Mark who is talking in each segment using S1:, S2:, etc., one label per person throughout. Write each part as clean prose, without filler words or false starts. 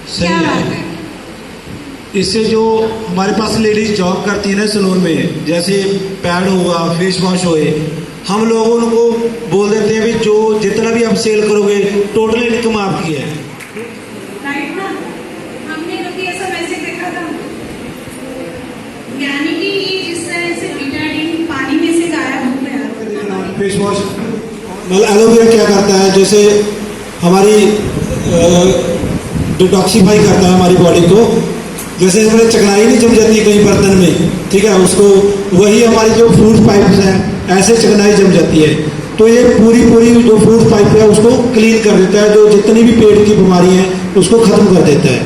S1: क्या बात है।
S2: इससे जो हमारे पास लेडीज जॉब करती है ना सैलून में, जैसे पैड हुआ, फेस वॉश हुए, हम लोग उनको बोल देते हैं भी जो जितना भी आप सेल करोगे टोटल इनकम आपकी है।
S1: राइट ना, हमने कभी ऐसा मैसेज देखा था, यानी कि ये जिस तरह से बीटाडीन पानी में से गायब हो गया।
S2: फेस वॉश मतलब एलोवेरा क्या करता है, जैसे हमारी डिटॉक्सीफाई करता है हमारी बॉडी को। जैसे हमारे चिकनाई नहीं जम जाती कहीं बर्तन में, ठीक है, उसको वही हमारी जो फूड पाइप्स हैं ऐसे चिकनाई जम जाती है, तो ये पूरी जो फूड पाइप है उसको क्लीन कर देता है, जो जितनी भी पेट की बीमारी हैं उसको ख़त्म कर देता है।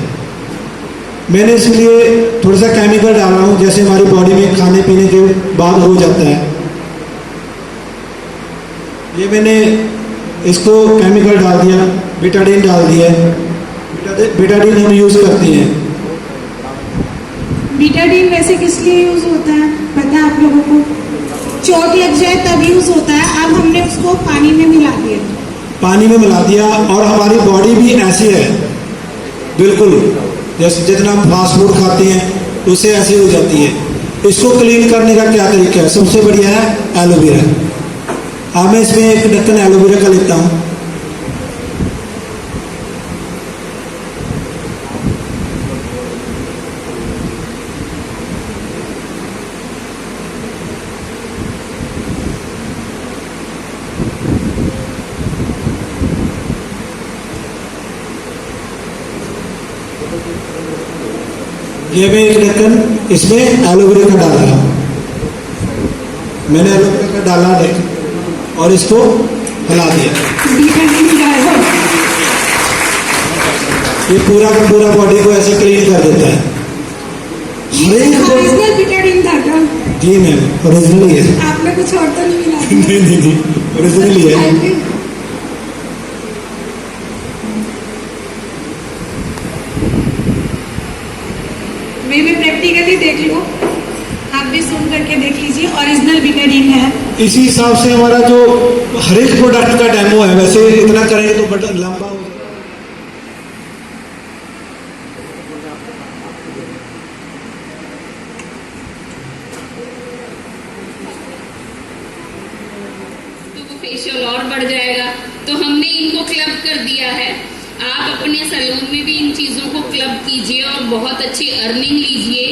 S2: मैंने इसलिए थोड़ा सा केमिकल डाल रहा हूँ, जैसे हमारी बॉडी में खाने पीने के बाद हो जाता है। ये मैंने इसको केमिकल डाल दिया, बीटाडीन डाल दिया है। बीटाडीन हम यूज़ करते हैं।
S1: बीटाडीन वैसे किस लिए यूज होता है पता है आप लोगों को? चोट लग जाए तब यूज होता है। अब हमने उसको पानी में मिला दिया,
S2: पानी में मिला दिया, और हमारी बॉडी भी ऐसी है बिल्कुल, जैसे जितना हम फास्ट फूड खाते हैं उससे ऐसी हो जाती है। इसको क्लीन करने का क्या तरीका है? सबसे बढ़िया है एलोवेरा। अब मैं इसमें एक ढक्कन एलोवेरा का लेता हूँ। ये मैं एक ढक्कन इसमें एलोवेरा का डाला है, मैंने एलोवेरा का डाला ढक्कन और इसको हिला दिया। ये पूरा का पूरा बॉडी को ऐसे क्लीन कर देता है।
S1: ओरिजिनल बीटाडीन था क्या?
S2: जी मैम, ओरिजिनल ही है।
S1: आपने कुछ और तो नहीं मिला?
S2: नहीं जी, ओरिजिनल ही है।
S1: मैं भी प्रैक्टिकली देख लो, आप भी सुन करके देख लीजिए, ओरिजिनल बीटाडीन है।
S2: इसी हिसाब से हमारा जो हर एक प्रोडक्ट का डेमो है, वैसे इतना करेंगे तो बड़ा लंबा हो जाएगा।
S3: तो वो फेशियल और बढ़ जाएगा। तो हमने इनको क्लब कर दिया है। आप अपने सैलून में भी इन चीज़ों को क्लब कीजिए और बहुत अच्छी अर्निंग लीजिए,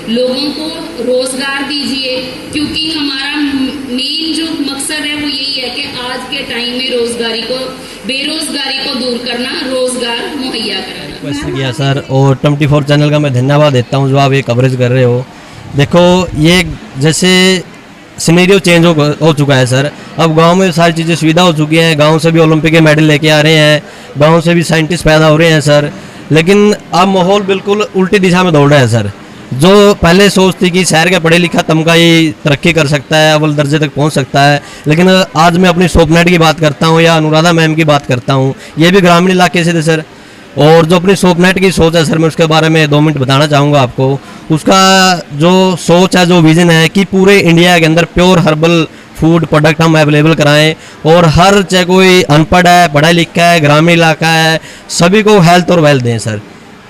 S3: लोगों को रोज़गार दीजिए, क्योंकि हमारा मेन जो मकसद है वो यही है कि आज के टाइम में बेरोजगारी को दूर करना, रोज़गार मुहैया कराना।
S4: वैसे किया सर, और 24 चैनल का मैं धन्यवाद देता हूँ जो आप ये कवरेज कर रहे हो। देखो ये जैसे सिनेरियो चेंज हो चुका है सर। अब गांव में सारी चीज़ें सुविधा हो चुकी हैं, गांव से भी ओलंपिक के मेडल लेके आ रहे हैं, गांव से भी साइंटिस्ट पैदा हो रहे हैं सर। लेकिन अब माहौल बिल्कुल उल्टी दिशा में दौड़ रहा है सर। जो पहले सोच थी कि शहर का पढ़े लिखा तबका ही तरक्की कर सकता है, अव्वल दर्जे तक पहुंच सकता है, लेकिन आज मैं अपनी सोपनेट की बात करता हूं या अनुराधा मैम की बात करता हूं, ये भी ग्रामीण इलाके से थे सर। और जो अपनी सोपनेट की सोच है सर, मैं उसके बारे में 2 मिनट बताना चाहूँगा आपको। उसका जो सोच है, जो विज़न है कि पूरे इंडिया के अंदर प्योर हर्बल फूड प्रोडक्ट हम अवेलेबल कराएं, और हर चाहे कोई अनपढ़ है, पढ़ा लिखा है, ग्रामीण इलाका है, सभी को हेल्थ और वेल्थ दें सर।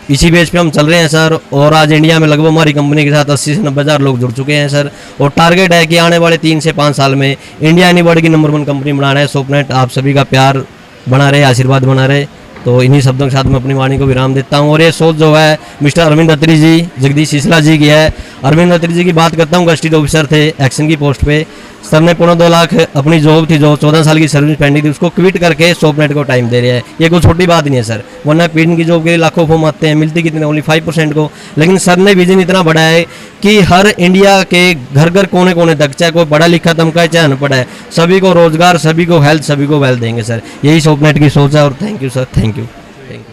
S4: इसी बेस पे हम चल रहे हैं सर। और आज इंडिया में लगभग हमारी कंपनी के साथ 80 से 90 हज़ार लोग जुड़ चुके हैं सर। और टारगेट है कि आने वाले 3 से 5 साल में इंडिया एनी वर्ल्ड की नंबर 1 कंपनी बनाना है। सोपनेट आप सभी का प्यार बना रहे, आशीर्वाद बना रहे। तो इन्हीं शब्दों के साथ मैं अपनी वाणी को विराम देता हूँ। और ये सोच जो है मिस्टर अरविंद अत्री जी, जगदीश सिसला जी की है। अरविंद अत्री जी की बात करता हूँ, गस्टेड ऑफिसर थे एक्शन की पोस्ट पे। सर ने 2.25 लाख अपनी जॉब थी, जो 14 साल की सर्विस पेंडिंग थी, उसको क्विट करके सोपनेट को टाइम दे रहे हैं। ये कोई छोटी बात नहीं है सर, वरना पीएन की जॉब के लिए लाखों फॉर्म आते हैं, मिलती कितने, ओनली 5% को। लेकिन सर ने विजन इतना बड़ा है कि हर इंडिया के घर घर कोने कोने तक, चाहे कोई पढ़ा लिखा तबका है चाहे अनपढ़ है, सभी को रोजगार, सभी को हेल्थ, सभी को वेल्थ देंगे सर। यही सोपनेट की सोच है। और thank you sir, thank you.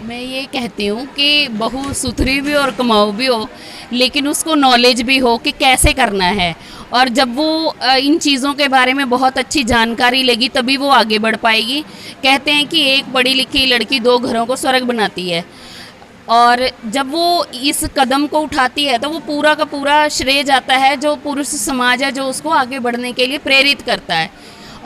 S3: मैं ये कहती हूँ कि बहू सुथरी भी और कमाऊ भी हो, लेकिन उसको नॉलेज भी हो कि कैसे करना है। और जब वो इन चीज़ों के बारे में बहुत अच्छी जानकारी लेगी तभी वो आगे बढ़ पाएगी। कहते हैं कि एक पढ़ी लिखी लड़की 2 घरों को स्वर्ग बनाती है। और जब वो इस कदम को उठाती है तो वो पूरा का पूरा श्रेय जाता है जो पुरुष समाज है, जो उसको आगे बढ़ने के लिए प्रेरित करता है।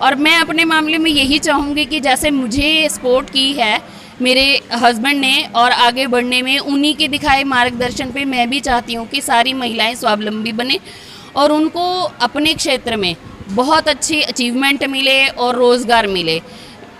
S3: और मैं अपने मामले में यही चाहूँगी कि जैसे मुझे स्पोर्ट की है, मेरे हस्बैंड ने, और आगे बढ़ने में उन्हीं के दिखाए मार्गदर्शन पे मैं भी चाहती हूँ कि सारी महिलाएं स्वावलंबी बने और उनको अपने क्षेत्र में बहुत अच्छी अचीवमेंट मिले और रोज़गार मिले।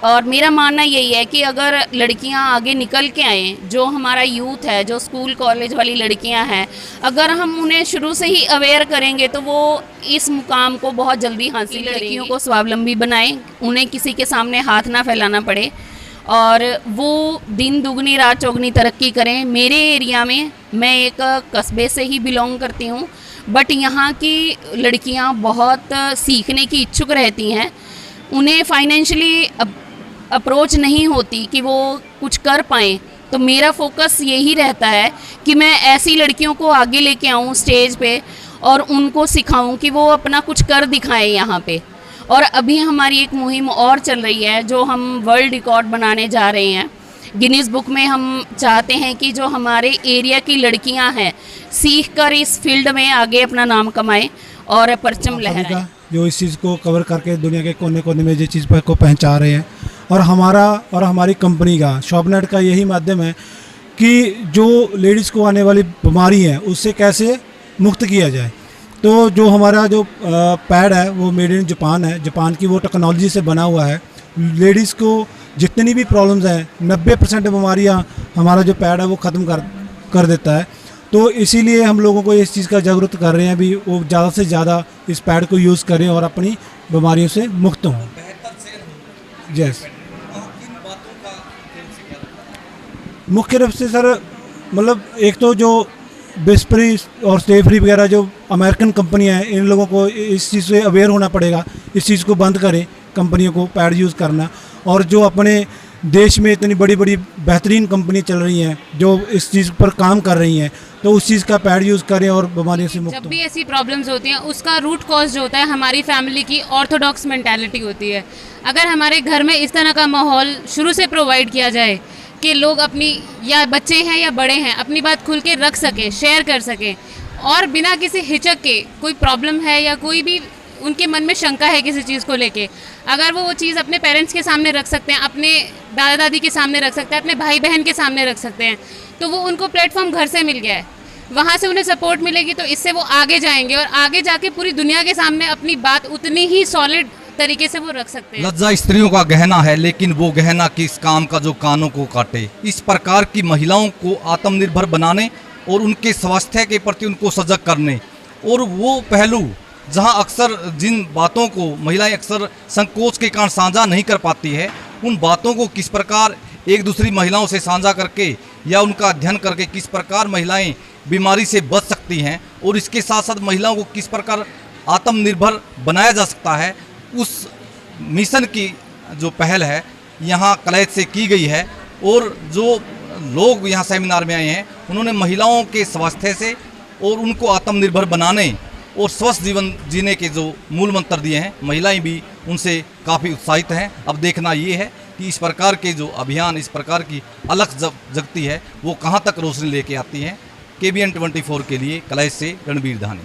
S3: और मेरा मानना यही है कि अगर लड़कियां आगे निकल के आएँ, जो हमारा यूथ है, जो स्कूल कॉलेज वाली लड़कियां हैं, अगर हम उन्हें शुरू से ही अवेयर करेंगे तो वो इस मुकाम को बहुत जल्दी हासिल करेंगी। लड़कियों को स्वावलंबी बनाएं, उन्हें किसी के सामने हाथ ना फैलाना पड़े और वो दिन दुगनी रात चौगनी तरक्की करें। मेरे एरिया में, मैं एक कस्बे से ही बिलोंग करती हूँ, बट यहाँ की लड़कियाँ बहुत सीखने की इच्छुक रहती हैं। उन्हें फाइनेंशियली अप्रोच नहीं होती कि वो कुछ कर पाएँ, तो मेरा फोकस यही रहता है कि मैं ऐसी लड़कियों को आगे लेके आऊँ स्टेज पे और उनको सिखाऊं कि वो अपना कुछ कर दिखाएं यहाँ पे। और अभी हमारी एक मुहिम और चल रही है जो हम वर्ल्ड रिकॉर्ड बनाने जा रहे हैं। गिनीज बुक में हम चाहते हैं कि जो हमारे एरिया की लड़कियां हैं सीख कर इस फील्ड में आगे अपना नाम कमाएं और परचम लहराएं।
S5: जो इस चीज़ को कवर करके दुनिया के कोने कोने में जो चीज़ को पहुंचा रहे हैं, और हमारा और हमारी कंपनी का शॉपनेट का यही माध्यम है कि जो लेडीज़ को आने वाली बीमारी है उससे कैसे मुक्त किया जाए। तो जो हमारा जो पैड है वो मेड इन जापान है, जापान की वो टेक्नोलॉजी से बना हुआ है। लेडीज़ को जितनी भी प्रॉब्लम्स हैं 90% बीमारियां हमारा जो पैड है वो ख़त्म कर देता है। तो इसीलिए हम लोगों को इस चीज़ का जागरूक कर रहे हैं भी वो ज़्यादा से ज़्यादा इस पैड को यूज़ करें और अपनी बीमारियों से मुक्त हों। यस, मुख्य रूप से सर मतलब एक तो जो बेस्प्री और स्टे फ्री वगैरह जो अमेरिकन कंपनियां हैं, इन लोगों को इस चीज़ से अवेयर होना पड़ेगा, इस चीज़ को बंद करें कंपनियों को पैड यूज़ करना। और जो अपने देश में इतनी बड़ी बड़ी बेहतरीन कंपनी चल रही हैं जो इस चीज़ पर काम कर रही हैं, तो उस चीज़ का पैड यूज़ करें और बीमारियों से मुक्त।
S6: जब भी ऐसी प्रॉब्लम्स होती हैं उसका रूट कॉज जो होता है हमारी फैमिली की ऑर्थोडॉक्स मेंटालिटी होती है। अगर हमारे घर में इस तरह का माहौल शुरू से प्रोवाइड किया जाए कि लोग अपनी, या बच्चे हैं या बड़े हैं, अपनी बात खुल के रख सकें, शेयर कर सकें और बिना किसी हिचक के, कोई प्रॉब्लम है या कोई भी उनके मन में शंका है किसी चीज़ को लेके, अगर वो चीज़ अपने पेरेंट्स के सामने रख सकते हैं, अपने दादा दादी के सामने रख सकते हैं, अपने भाई बहन के सामने रख सकते हैं, तो वो उनको प्लेटफॉर्म घर से मिल गया है, वहाँ से उन्हें सपोर्ट मिलेगी, तो इससे वो आगे जाएंगे और आगे जाके पूरी दुनिया के सामने अपनी बात उतनी ही सॉलिड तरीके से वो रख सकते हैं।
S7: लज्जा स्त्रियों का गहना है, लेकिन वो गहना किस काम का जो कानों को काटे। इस प्रकार की महिलाओं को आत्मनिर्भर बनाने और उनके स्वास्थ्य के प्रति उनको सजग करने, और वो पहलू जहां अक्सर जिन बातों को महिलाएं अक्सर संकोच के कारण साझा नहीं कर पाती है, उन बातों को किस प्रकार एक दूसरी महिलाओं से साझा करके या उनका अध्ययन करके किस प्रकार महिलाएं बीमारी से बच सकती हैं और इसके साथ साथ महिलाओं को किस प्रकार आत्मनिर्भर बनाया जा सकता है, उस मिशन की जो पहल है यहाँ कलैत से की गई है। और जो लोग यहाँ सेमिनार में आए हैं उन्होंने महिलाओं के स्वास्थ्य से और उनको आत्मनिर्भर बनाने और स्वस्थ जीवन जीने के जो मूल मंत्र दिए हैं, महिलाएं भी उनसे काफ़ी उत्साहित हैं। अब देखना ये है कि इस प्रकार के जो अभियान, इस प्रकार की अलग जगती है, वो कहाँ तक रोशनी लेके आती हैं। KBN 24 के लिए कलैत से रणबीर धानी।